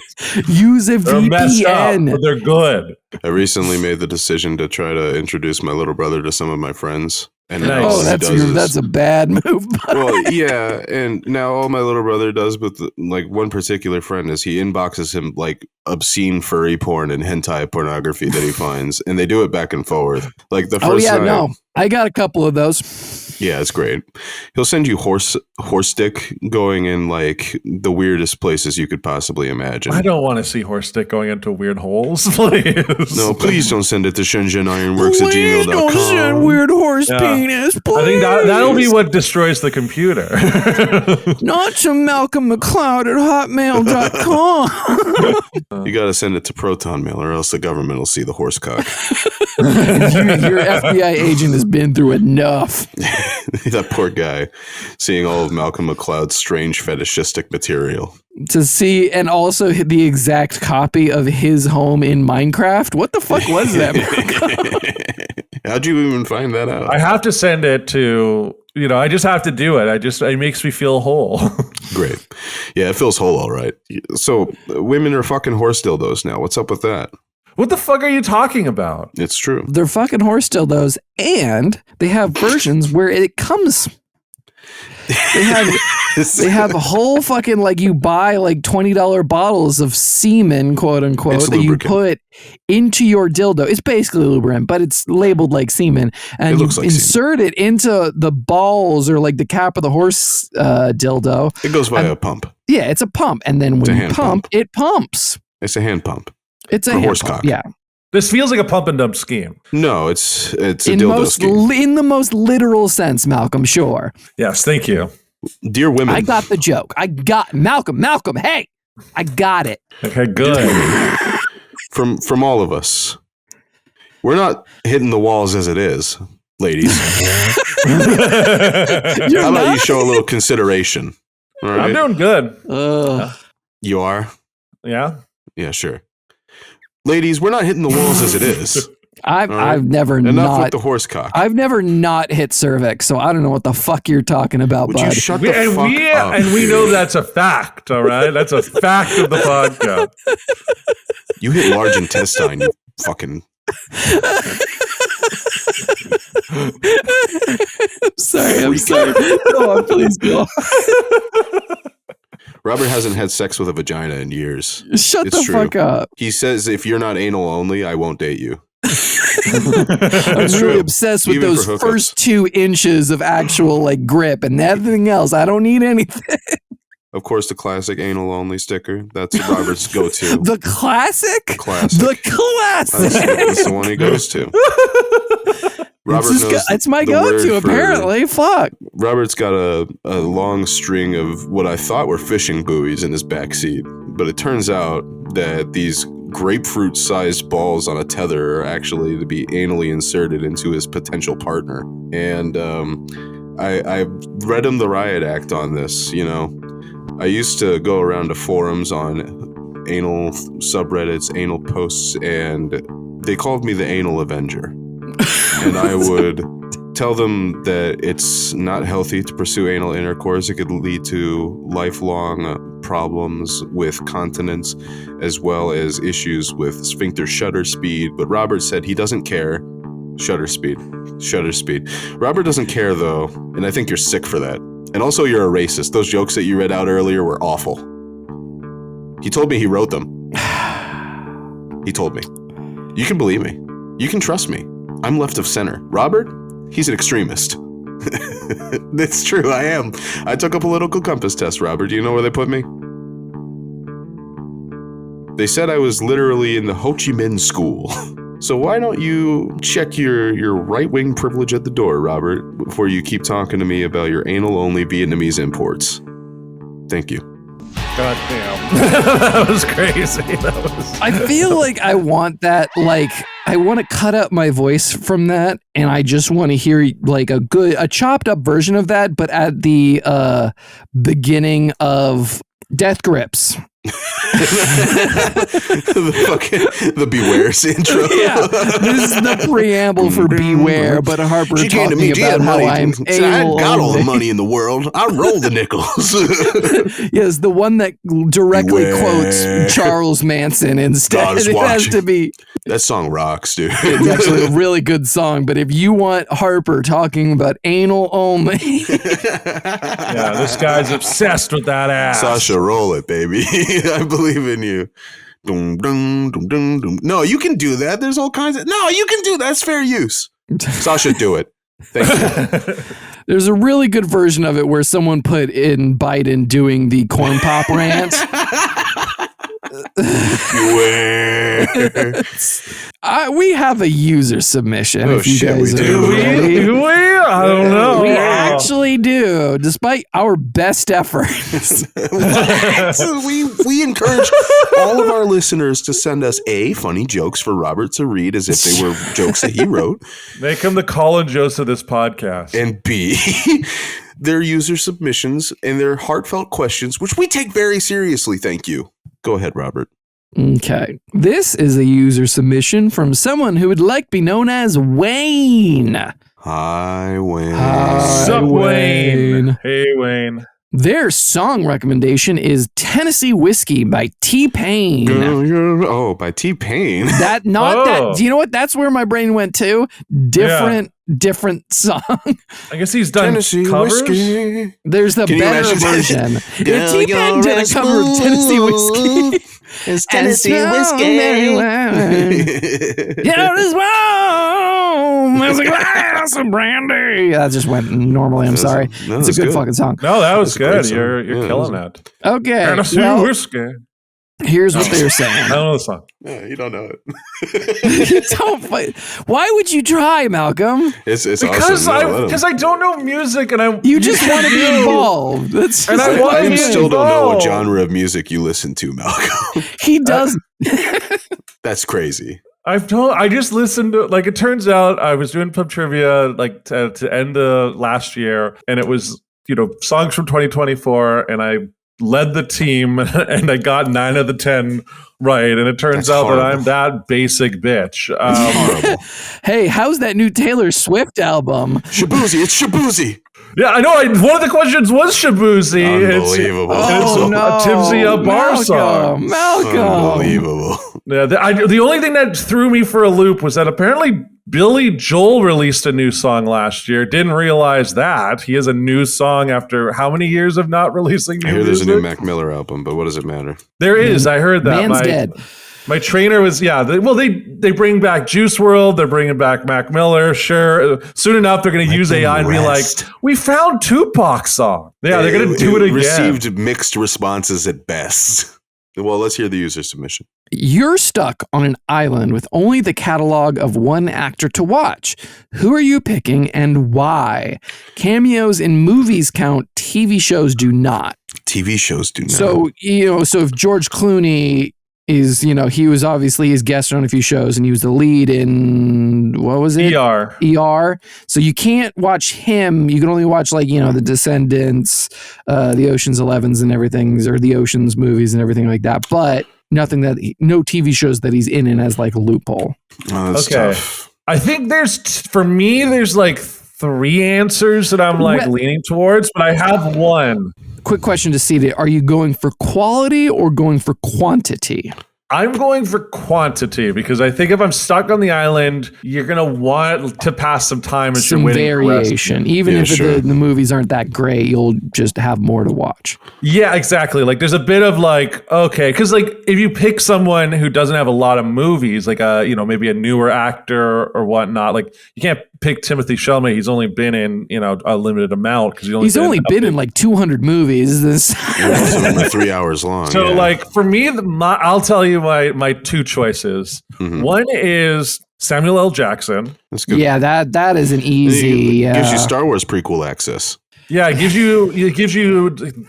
Use a They're messed up, VPN. but they're good. I recently made the decision to try to introduce my little brother to some of my friends. And Nice. all Oh, he does is- that's a bad move. well, yeah, and now all my little brother does with like one particular friend is he inboxes him like obscene furry porn and hentai pornography that he finds, and they do it back and forth. Like the first time, I got a couple of those. yeah, it's great. He'll send you horse dick going in like the weirdest places you could possibly imagine. I don't want to see horse dick going into weird holes, please. No, please don't send it to shenzhenironworks at Please don't gmail.com. send weird horse penis. Please. I think that'll be what destroys the computer. Not to Malcolm McLeod at hotmail.com. You got to send it to Proton Mail, or else the government will see the horse cock. Your FBI agent has been through enough. That poor guy, seeing all of Malcolm McLeod's strange fetishistic material. To see, and also the exact copy of his home in Minecraft. What the fuck was that? How'd you even find that out? I have to send it to, I just have to do it. It makes me feel whole. Great. Yeah, it feels whole all right. So women are fucking horse dildos now. What's up with that? What the fuck are you talking about? It's true. They're fucking horse dildos, and they have versions where it comes. They have a whole fucking, like, you buy like $20 bottles of semen, quote unquote, It's that you lubricant. put into your dildo. It's basically lubricant, but it's labeled like semen, and It you looks like insert it into the balls or like the cap of the horse dildo. It goes via a pump. Yeah, it's a pump, and then when a you hand pump, pump. it pumps. It's a hand pump. It's a For hand horse pump, cock. yeah. This feels like a pump and dump scheme. No, it's a dildo scheme. In the most literal sense, Malcolm. Sure. Yes, thank you. Dear women. I got the joke. I got Malcolm. Hey, I got it. Okay, good. From all of us. We're not hitting the walls as it is, ladies. You're How about not? you show a little consideration? All right. I'm doing good. You are? Yeah. Yeah, sure. Ladies, we're not hitting the walls as it is. I've never Enough not. with the horse cock. I've never not hit cervix, so I don't know what the fuck you're talking about, Would you bud. shut the fuck up? And we know that's a fact, all right? That's a fact of the podcast. You hit large intestine, you fucking... I'm sorry. Go on, please go on. Robert hasn't had sex with a vagina in years. Shut It's the true. fuck up. He says, if you're not anal only, I won't date you. I'm It's really true. obsessed with Even those for hookups. first 2 inches of actual like grip, and everything else. I don't need anything. Of course, the classic anal only sticker. That's Robert's go-to. The classic? Classic. The classic. That's the one he goes to. Robert knows it's my the word go-to, for- apparently. Fuck. Robert's got a long string of what I thought were fishing buoys in his backseat, but it turns out that these grapefruit-sized balls on a tether are actually to be anally inserted into his potential partner. And I read him the riot act on this, I used to go around to forums on anal subreddits, anal posts, and they called me the Anal Avenger. And I would tell them that it's not healthy to pursue anal intercourse. It could lead to lifelong problems with continence, as well as issues with sphincter shutter speed. But Robert said he doesn't care. Shutter speed. Robert doesn't care, though, and I think you're sick for that. And also, you're a racist. Those jokes that you read out earlier were awful. He told me he wrote them. He told me. You can believe me. You can trust me. I'm left of center. Robert, he's an extremist. It's true, I am. I took a political compass test, Robert. Do you know where they put me? They said I was literally in the Ho Chi Minh school. So why don't you check your right-wing privilege at the door, Robert, before you keep talking to me about your anal-only Vietnamese imports? Thank you. God damn. That was crazy. I feel like I want that, like, I want to cut up my voice from that, and I just want to hear, like, a chopped up version of that, but at the beginning of Death Grips. the Beware's intro. Yeah, this is the preamble for Beware, but Harper She came to talking me, she about had how money. I'm Said, I anal got all the only. money in the world. I roll the nickels. Yes, the one that directly Beware. quotes Charles Manson instead. God is It has watching. to be. That song rocks, dude. It's actually a really good song, but if you want Harper talking about anal only, Yeah, this guy's obsessed with that ass. Sasha, roll it, baby. I believe in you. Dum, dum, dum, dum, dum. No, you can do that. There's all kinds of. No, you can do that. That's fair use. Sasha, do it. Thank you. there's a really good version of it where someone put in Biden doing the corn pop rant. Beware. We have a user submission. Oh, if you shit, guys we are do. ready. Do we? I don't know. We actually do, despite our best efforts. What? We encourage all of our listeners to send us A, funny jokes for Robert to read as if they were jokes that he wrote, Make him the Colin Jost of this podcast. and B, their user submissions and their heartfelt questions, which we take very seriously. Thank you. Go ahead, Robert. Okay. This is a user submission from someone who would like to be known as Wayne. Hi, Wayne. Hi. Sup, Wayne. Wayne? Hey, Wayne. Their song recommendation is Tennessee Whiskey by T-Pain. Oh, by T-Pain. That do you know what? That's where my brain went to. Different song. I guess he's done Tennessee covers. whiskey. There's the Can you better imagine that? version. If Girl, T-Pain did a you're cover of Tennessee Whiskey. It's And it's so very well. Yeah, it's warm as a glass of brandy. That just went normally. I'm sorry. No, It's a that's good fucking song. No, that was That's a great good. song. You're Yeah, killing that that. Okay. Tennessee Well, whiskey. here's what they're I saying. don't know the song. Yeah, you don't know it. Don't fight. Why would you try, Malcolm? It's Because awesome. No, let him. I don't know music and I You just want to be involved. That's And just I want I to be still don't know what involved. genre of music you listen to, Malcolm. he does. That's crazy. I just listened to, like, it turns out I was doing pub trivia like to end the last year, and it was, songs from 2024, and I led the team and I got 9 of the 10 right. And it turns That's out horrible. that I'm that basic bitch. Horrible. Hey, how's that new Taylor Swift album? Shabuzi, it's Shabuzi. Yeah, I know. One of the questions was Shabuzi. Unbelievable. Oh, no. Timsy a bar song. Malcolm. Unbelievable. Yeah, the only thing that threw me for a loop was that apparently Billy Joel released a new song last year. Didn't realize that. He has a new song after how many years of not releasing new I hear there's a music? new Mac Miller album, but what does it matter? There is. I heard that. Man's dead. My trainer was, they bring back Juice World. They're bringing back Mac Miller. Sure. Soon enough, they're going to use AI and be like, we found Tupac's song. Yeah, they're going to do it again. Received mixed responses at best. Well, let's hear the user submission. You're stuck on an island with only the catalog of one actor to watch. Who are you picking and why? Cameos in movies count, TV shows do not. TV shows do not. So if George Clooney is, he was obviously his guest on a few shows and he was the lead in, what was it? ER. So you can't watch him. You can only watch The Descendants, the Ocean's 11s and everything, or the Ocean's movies and everything like that. But no TV shows that he's in as like a loophole. Oh, that's Okay. tough. I think there's 3 answers that I'm leaning towards, but I have one. Quick question to see that. Are you going for quality or going for quantity? I'm going for quantity because I think if I'm stuck on the island, you're going to want to pass some time as Some you're waiting for variation. Even Yeah, if sure. the movies aren't that great, you'll just have more to watch. Yeah, exactly. Like there's a bit of okay, because if you pick someone who doesn't have a lot of movies, maybe a newer actor or whatnot, you can't pick Timothy Chalamet. He's only been in, a limited amount because he's only been in like 200 movies. Most of them are 3 hours long. So, like, for me, I'll tell you my two choices. Mhm. One is Samuel L. Jackson. That's good. Yeah, that is an easy. It gives you Star Wars prequel access. Yeah, it gives you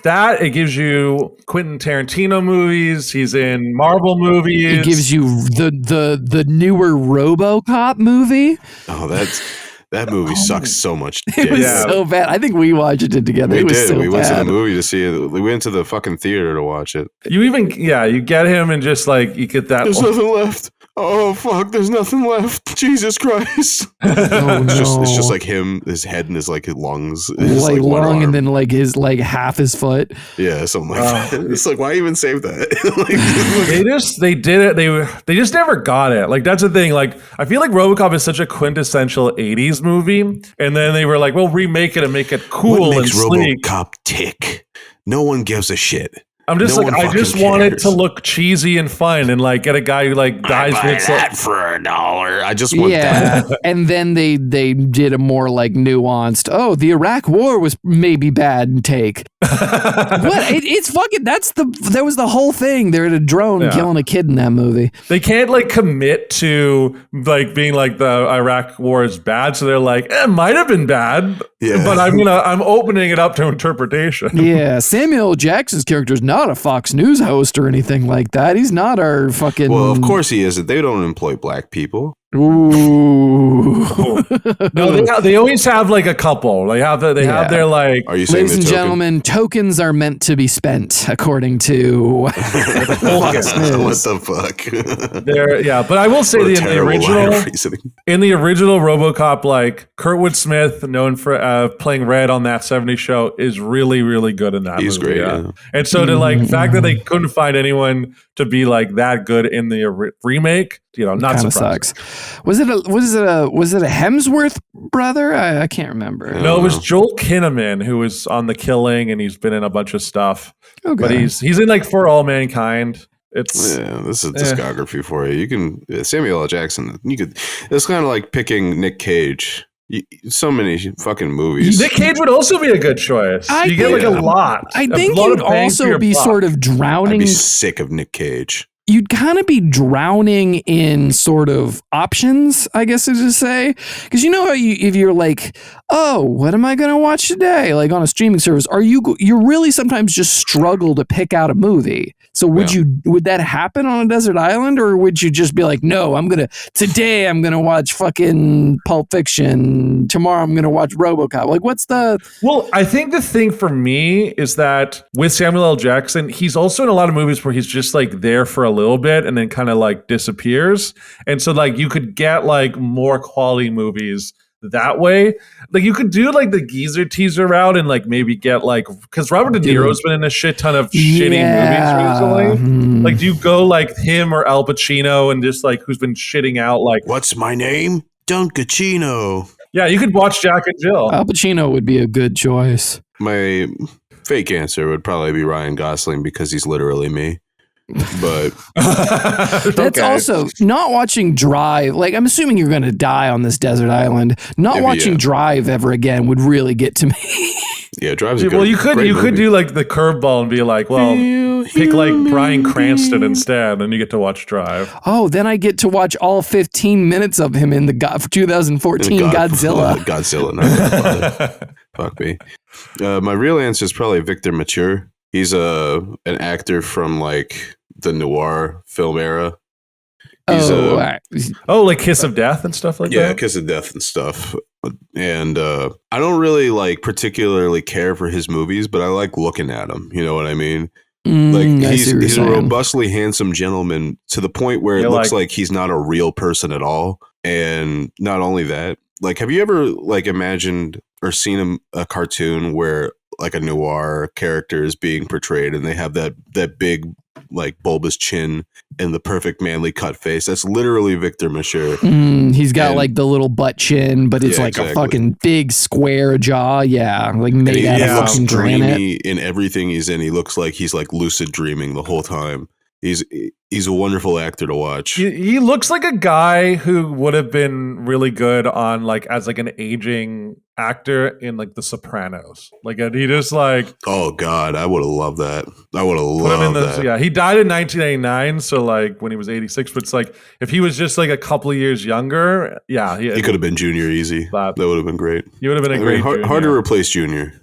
that. It gives you Quentin Tarantino movies. He's in Marvel movies. It gives you the newer RoboCop movie. Oh, that movie sucks so much. It was dick. so bad. I think we watched it together. We It was did. so We went to the bad. movie to see it. We went to the fucking theater to watch it. You get him and just like you get that. There's nothing left. Oh fuck! There's nothing left. Jesus Christ! Oh, It's just no. like him, his head and his lung, his, like one long arm. and then like his like half his foot. Yeah, something like that. It's like, why even save that? They did it. They just never got it. Like that's the thing. Like I feel like RoboCop is such a quintessential '80s movie, and then they were like, "Well, remake it and make it cool what and makes sleek." RoboCop tick? No one gives a shit. I'm just No like, one I just fucking want it cares. to look cheesy and fun, and like get a guy who like dies I buy with that for $1. I just want Yeah, that. and then they did a more like nuanced. Oh, the Iraq War was maybe bad take. What? It's fucking. That was the whole thing. They're in a drone Yeah. killing a kid in that movie. They can't like commit to like being like the Iraq War is bad, so they're like, it might have been bad, Yeah. but I'm opening it up to interpretation. Yeah, Samuel L. Jackson's character is not a Fox News host or anything like that. He's not our fucking. Well, of course he isn't. They don't employ black people. Ooh. No, they always have like a couple. They have their like. Are you saying Ladies and they're token? gentlemen, tokens are meant to be spent, according to Fox What News. the fuck? But I will say What a in the terrible line original of reasoning. RoboCop, like Kurtwood Smith, known for playing Red on That 70s Show, is really, really good in that He's movie. great, yeah. And so to like the fact that they couldn't find anyone to be like that good in the remake, not Kind of surprising. sucks. Was it a Hemsworth brother? I can't remember. No, it was Joel Kinnaman who was on The Killing, and he's been in a bunch of stuff. Okay. But he's in like For All Mankind. It's Yeah, this is discography for you. You can Samuel L. Jackson. It's kind of like picking Nick Cage. So many fucking movies. Nick Cage would also be a good choice. You get like a lot. I A think lot you'd of bang for also your be buck. sort of I'd drowning. be sick of Nick Cage. You'd kind of be drowning in sort of options, I guess to just say. Because you know how if you're like, oh, what am I going to watch today? Like on a streaming service, you really sometimes just struggle to pick out a movie. So would that happen on a desert island, or would you just be like, no, today I'm gonna watch fucking Pulp Fiction. Tomorrow I'm gonna watch RoboCop. Like Well, I think the thing for me is that with Samuel L. Jackson, he's also in a lot of movies where he's just like there for a little bit and then kind of like disappears. And so like you could get like more quality movies that way. Like you could do like the geezer teaser route and like maybe get like, because Robert De Niro's been in a shit ton of shitty movies recently. Like do you go like him or Al Pacino and just like who's been shitting out like, What's my name? Dunkachino. yeah, you could watch Jack and Jill. Al Pacino would be a good choice. My fake answer would probably be Ryan Gosling because he's literally me. But That's also not watching Drive. Like, I'm assuming you're going to die on this desert island. Not watching Drive ever again would really get to me. yeah, Drive's a good. Well, you could movie. do like the curveball and be like, well, pick like Bryan Cranston instead, and you get to watch Drive. Oh, then I get to watch all 15 minutes of him in the 2014 Godzilla. Godzilla, not Godfather. Fuck me. My real answer is probably Victor Mature. He's an actor from like the noir film era. He's like Kiss of Death and stuff like that. Yeah, Kiss of Death and stuff. And I don't really like particularly care for his movies, but I like looking at him. You know what I mean? Like he's a robustly handsome gentleman to the point where it looks like he's not a real person at all. And not only that, like, have you ever like imagined or seen a cartoon where like a noir character is being portrayed and they have that big like bulbous chin and the perfect manly cut face? That's literally Victor Mature. He's got like the little butt chin, but it's like a fucking big square jaw. Yeah, like made out of fucking granite. In everything he's in, he looks like he's like lucid dreaming the whole time. he's a wonderful actor to watch. He looks like a guy who would have been really good on like as like an aging actor in like The Sopranos. Like he just like Oh God, I would have loved that. I would have put him in loved that. Yeah, he died in 1989, so like when he was 86. But it's like if he was just like a couple of years younger, yeah, He could have been Junior easy. That would have been great. He would have been a great. Hard to replace Junior.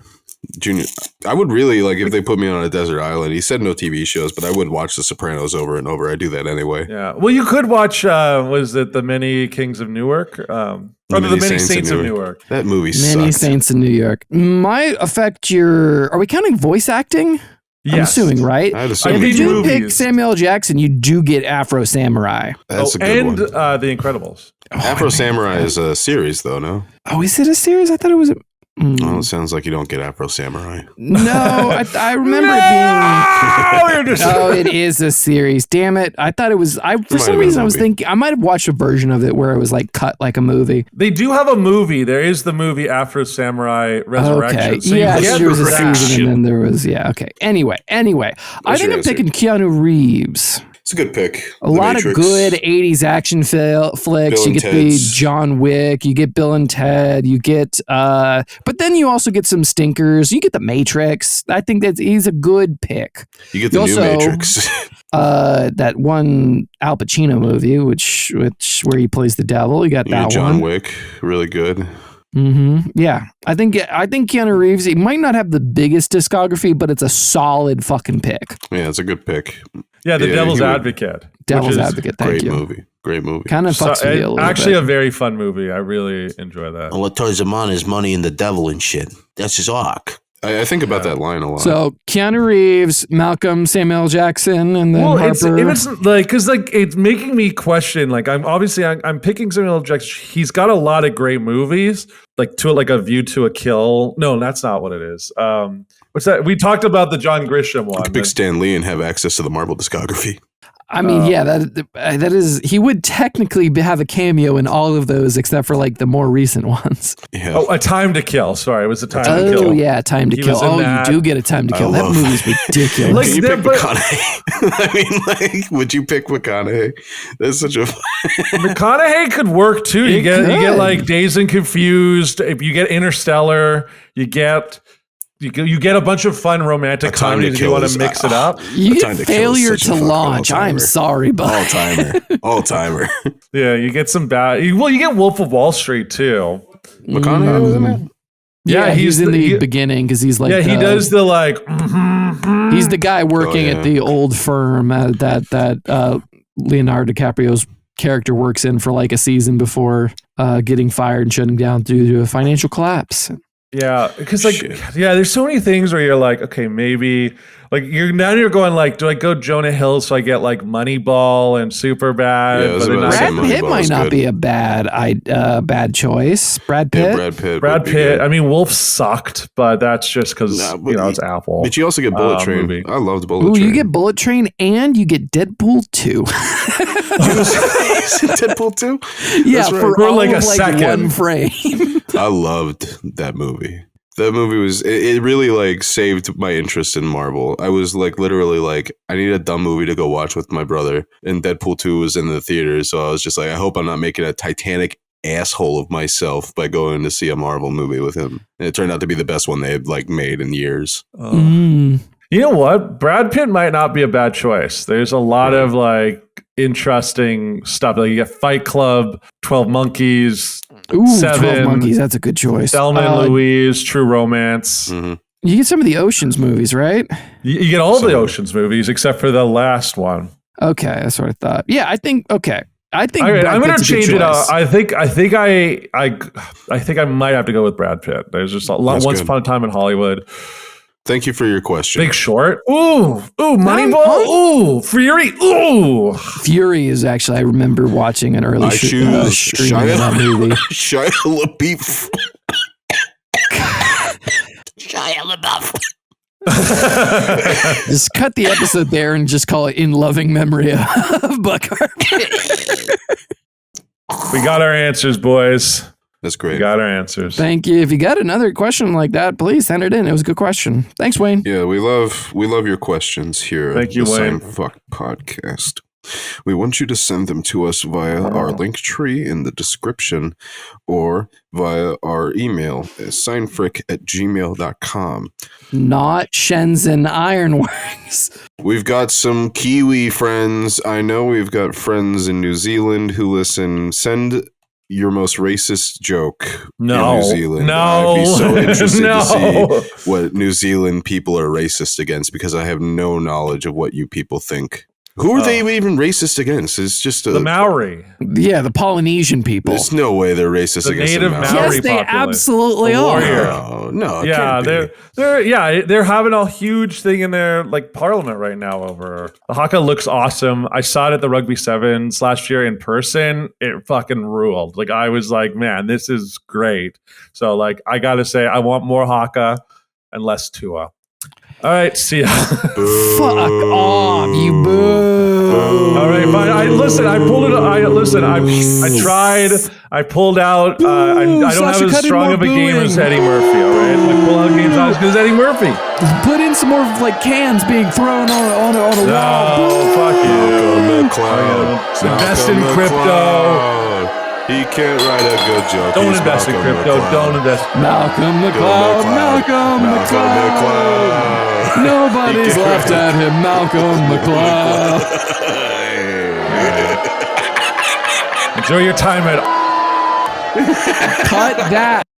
I would really like if they put me on a desert island. He said no TV shows, but I would watch The Sopranos over and over. I do that anyway. Yeah. Well, you could watch. Was it The Many Kings of Newark? The Many Saints of Newark. That movie Many sucks. Saints in New York might affect your. Are we counting voice acting? Yes. I'm assuming, right? I'd assume If you you do do. pick Samuel L. Jackson, you do get Afro Samurai. That's a good and one. The Incredibles. Afro Samurai is a series, though, no? Oh, is it a series? I thought it was. Well, it sounds like you don't get Afro Samurai. No, I remember it being. Oh, it is a series. Damn it! I thought it was. For some reason I was thinking I might have watched a version of it where it was like cut like a movie. They do have a movie. There is the movie Afro Samurai Resurrection. Okay, So yeah, there was a that. season and then there was okay. Anyway, I think I'm picking Keanu Reeves. It's a good pick. A lot of good 80s action flicks. Bill You get the Ted's. John Wick, you get Bill and Ted, you get but then you also get some stinkers. You get the Matrix. I think that he's a good pick. You get the new Matrix. That one Al Pacino movie, which where he plays the devil. You got You that get John one. Wick, really good. Yeah, I think Keanu Reeves. He might not have the biggest discography, but it's a solid fucking pick. Yeah, it's a good pick. Yeah, The Yeah, Devil's he would- Advocate. Devil's which is Advocate. Thank Great you. movie. Great movie. Kind of fucks with you a little actually bit. a very fun movie. I really enjoy that. And what turns him on is money and the devil and shit. That's his arc. I think about that line a lot. So Keanu Reeves, Malcolm, Samuel L. Jackson, and then Harper. It's like because like it's making me question. Like I'm picking Samuel L. Jackson. He's got a lot of great movies. Like A View to a Kill. No, that's not what it is. What's that? We talked about the John Grisham one. You could pick Stan Lee and have access to the Marvel discography. I mean, yeah, that is. He would technically have a cameo in all of those, except for like the more recent ones. Yeah. Oh, A Time to Kill. Sorry, it was A Time to Kill. Oh yeah, Time to He Kill. was in Oh, that. you do get a Time to Kill. That love- movie's ridiculous. Like, Can you there- pick but- McConaughey? I mean, like, would you pick McConaughey? That's such a. McConaughey could work too. You It get could. like Dazed and Confused. If you get Interstellar, you get a bunch of fun romantic A Time to comedies if you Kill want is- to mix it up. you A Time get to Kill is failure such a to fucking launch. I'm all-timer. sorry, but All timer. All timer. Yeah, you get some bad. Well, you get Wolf of Wall Street too. McConaughey was in it? yeah, he's in the he- beginning because he's like Yeah, he does the like. He's the guy working yeah. at the old firm that Leonardo DiCaprio's character works in for like a season before getting fired and shutting down due to a financial collapse. Yeah, because like, Shit. yeah, there's so many things where you're like, okay, maybe like you're going like, do I go Jonah Hill so I get like Moneyball and Superbad? Yeah, I was but then about to I- say Brad Pitt Moneyball might is not good. be a bad choice. Brad Pitt. Yeah, Brad Pitt. Brad would be Pitt. good. I mean, Wolf sucked, but that's just because Nah, but it's Apple. But you also get Bullet Train. movie. I loved Bullet Ooh, Train. you get Bullet Train and you get Deadpool 2. Deadpool 2? Yeah, That's right. for For all like of a second. one frame. I loved that movie. That movie was it really like saved my interest in Marvel. I was like literally like I need a dumb movie to go watch with my brother, and Deadpool 2 was in the theater, so I was just like, I hope I'm not making a Titanic asshole of myself by going to see a Marvel movie with him. And it turned out to be the best one they had like made in years. Mm. You know what? Brad Pitt might not be a bad choice. There's a lot of like interesting stuff. Like you get Fight Club, 12 Monkeys, Ooh, 7, 12 Monkeys. That's a good choice. Thelma and Louise, True Romance. Mm-hmm. You get some of the Oceans movies, right? You get all the So- Oceans movies except for the last one. Okay, that's what I thought. Yeah, I think. Okay, I think. All right, Brad I'm going to Pitt's a good change it choice. up. I think I might have to go with Brad Pitt. There's just a lot. That's Once good. Upon a Time in Hollywood. Thank you for your question. Big Short. Ooh, Moneyball. Ooh, Fury. Ooh. Fury is actually. I remember watching an early I choose stream of that movie. Shia LaBeouf. Shia LaBeouf. Just cut the episode there and just call it "In Loving Memory of Buck Harper." We got our answers, boys. That's We great. got our answers. Thank you. If you got another question like that, please send it in. It was a good question. Thanks, Wayne. Yeah, we love your questions here. Thank at you, the Wayne. Seinfuck podcast. we want you to send them to us via our link tree in the description or via our email at seinfuck@gmail.com. Not Shenzhen Ironworks. We've got some Kiwi friends. I know we've got friends in New Zealand who listen. Send your most racist joke in New Zealand. No. I'd be so interested No. to see what New Zealand people are racist against because I have no knowledge of what you people think. Who are they even racist against? It's just The Maori. Yeah, the Polynesian people. There's no way they're racist The against native the Maori. Maori Yes, they populace. absolutely The are. warrior. No, it Yeah, can't be. they're having a huge thing in their like parliament right now over the haka. Looks awesome. I saw it at the Rugby Sevens last year in person. It fucking ruled. Like I was like, man, this is great. So like I gotta say, I want more haka and less Tua. All right, see ya. Fuck off, you boo. All right, fine. I pulled it. I tried. I pulled out. I don't Sasha, have as cut in strong more of a game as booing. Eddie Murphy. All right, like pull out games not as good as Eddie Murphy. Put in some more like cans being thrown on a wall. No, fuck you. Malcolm McLeod. Invest in Malcolm crypto. McLeod. He can't write a good joke. Don't He's invest in Malcolm crypto. McLeod. Don't invest. Malcolm McLeod. Malcolm McLeod. Nobody's laughed at him. Malcolm McLeod. Enjoy your time at. Cut that.